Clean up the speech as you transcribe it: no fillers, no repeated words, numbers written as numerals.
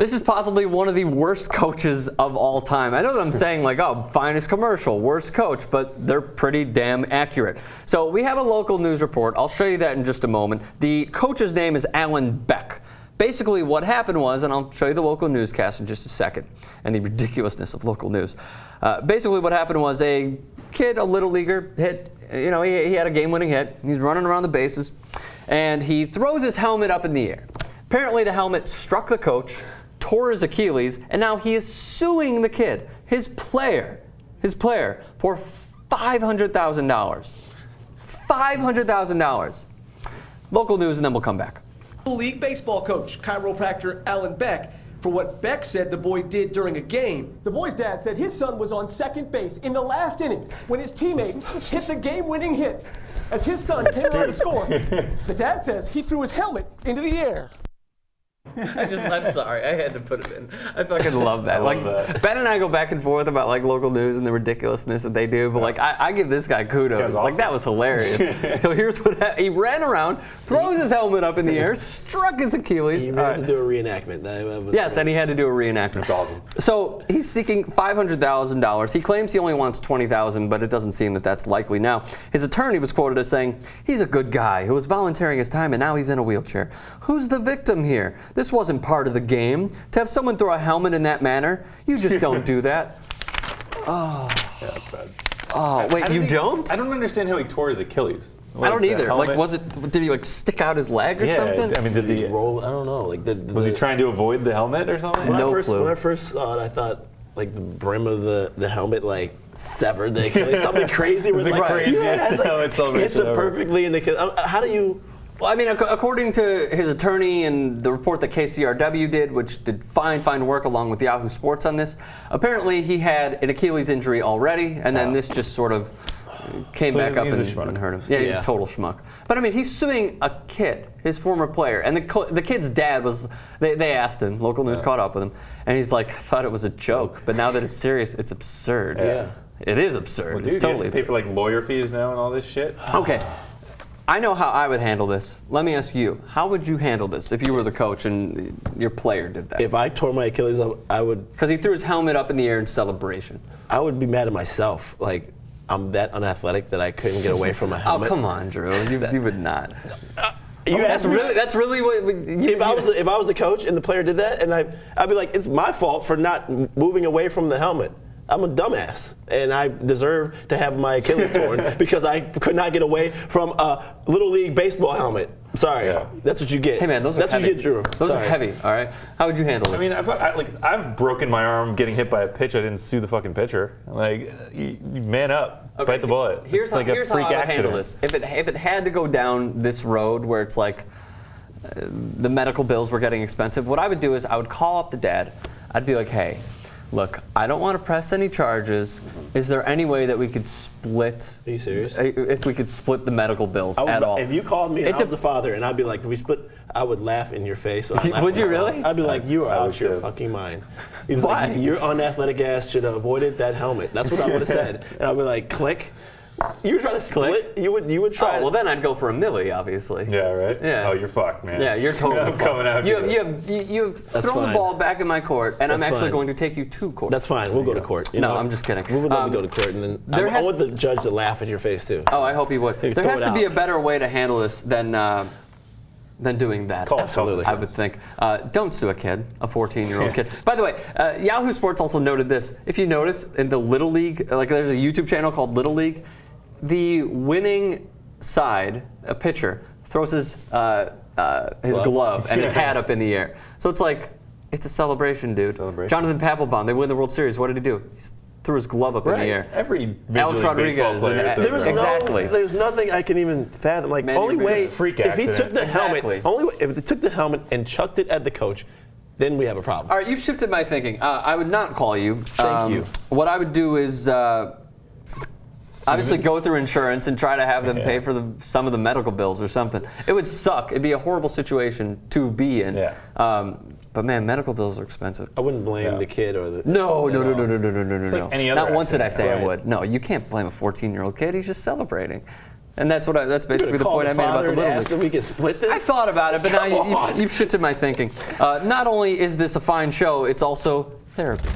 This is possibly one of the worst coaches of all time. I know that I'm saying like, oh, finest commercial, worst coach, but they're pretty damn accurate. So we have a local news report. I'll show you that in just a moment. The coach's name is Alan Beck. Basically what happened was, and I'll show you the local newscast in just a second, and the ridiculousness of local news. Basically what happened was a kid, a little leaguer, hit, he had a game-winning hit. He's running around the bases, and he throws his helmet up in the air. Apparently the helmet struck the coach, tore his Achilles, and now he is suing the kid, his player, for $500,000. $500,000. Local news, and then we'll come back. League baseball coach, chiropractor Alan Beck, for what Beck said the boy did during a game. The boy's dad said his son was on second base in the last inning when his teammate hit the game-winning hit. As his son came around to score, the dad says he threw his helmet into the air. I'm sorry, I had to put it in. I fucking love that. Ben and I go back and forth about like local news and the ridiculousness that they do, but like I give this guy kudos. Awesome. Like that was hilarious. So here's what happened. He ran around, throws his helmet up in the air, struck his Achilles. He had to do a reenactment. Yes, and he had to do a reenactment. That's awesome. So he's seeking $500,000. He claims he only wants $20,000, but it doesn't seem that that's likely now. His attorney was quoted as saying, "He's a good guy who was volunteering his time and now he's in a wheelchair. Who's the victim here? This wasn't part of the game. To have someone throw a helmet in that manner, you just don't do that." Oh. Yeah, that's bad. Oh, wait, you don't? I don't understand how he tore his Achilles. I don't either. Like, did he like stick out his leg or something? I mean, did he roll? I don't know. Like, was he trying to avoid the helmet or something? No clue. When I first saw it, I thought like the brim of the helmet like severed the Achilles. Something crazy was like, crazy. It's a perfectly in the. How do you? Well, I mean, according to his attorney and the report that KCRW did, which did fine work along with Yahoo Sports on this, apparently he had an Achilles injury already, and then this just sort of came back up and hurt him. Yeah, he's a total schmuck. But I mean, he's suing a kid, his former player, and the kid's dad was. They asked him. Local news caught up with him, and he's like, "I thought it was a joke, but now that it's serious, it's absurd." Yeah, it is absurd. Well, dude, it's totally you have to pay for like lawyer fees now and all this shit. Okay. I know how I would handle this. Let me ask you, how would you handle this if you were the coach and your player did that? If I tore my Achilles up, I would... Because he threw his helmet up in the air in celebration. I would be mad at myself. Like, I'm that unathletic that I couldn't get away from a helmet. Oh, come on, Drew. You would not. That's really what... If I was the coach and the player did that, and I'd be like, it's my fault for not moving away from the helmet. I'm a dumbass, and I deserve to have my Achilles torn because I could not get away from a Little League baseball helmet. Sorry, that's what you get. Hey man, those are heavy. That's what you get, Drew. Those are heavy. All right, how would you handle this? I mean, I've broken my arm getting hit by a pitch. I didn't sue the fucking pitcher. Like, you man up, bite the bullet. Here's how I would handle this. If it had to go down this road where it's like the medical bills were getting expensive, what I would do is I would call up the dad. I'd be like, hey. Look, I don't want to press any charges. Is there any way that we could split? Are you serious? If we could split the medical bills at all? If you called me and I was the father and I'd be like, we split, I would laugh in your face. Would you really? I'd be like, you are out your fucking mind. He was Why? like, your unathletic ass should have avoided that helmet. That's what I would have said. And I'd be like, click. You would try to split? You would try. Oh, well, then I'd go for a milli, obviously. Yeah, right? Yeah. Oh, you're fucked, man. Yeah, you're totally coming out. You've thrown the ball back in my court, and I'm actually going to take you to court. That's fine. We'll go to court. No, I'm just kidding. We would love to go to court, and then I want the judge to laugh at your face, too. Oh, I hope he would. There has to be a better way to handle this than doing that. Absolutely. I would think. Don't sue a kid, a 14-year-old kid. By the way, Yahoo Sports also noted this. If you notice, in the Little League, like there's a YouTube channel called Little League, the winning side, a pitcher, throws his glove and his hat up in the air. So it's like, it's a celebration, dude. Jonathan Papelbon, they win the World Series. What did he do? He threw his glove up in the air. Every Alex Rodriguez. Exactly. There's nothing I can even fathom. Like, only way, if he took the helmet, if they took the helmet and chucked it at the coach, then we have a problem. All right, you've shifted my thinking. I would not call you. Thank you. What I would do is obviously go through insurance and try to have them pay for some of the medical bills or something. It would suck. It'd be a horrible situation to be in. But man, medical bills are expensive. I wouldn't blame the kid or the... No. Like any other Not once did I say right. I would. No, you can't blame a 14-year-old kid. He's just celebrating. And that's basically the point I made about the Little League. That we can split this? I thought about it, but now you've shifted my thinking. Not only is this a fine show, it's also therapy.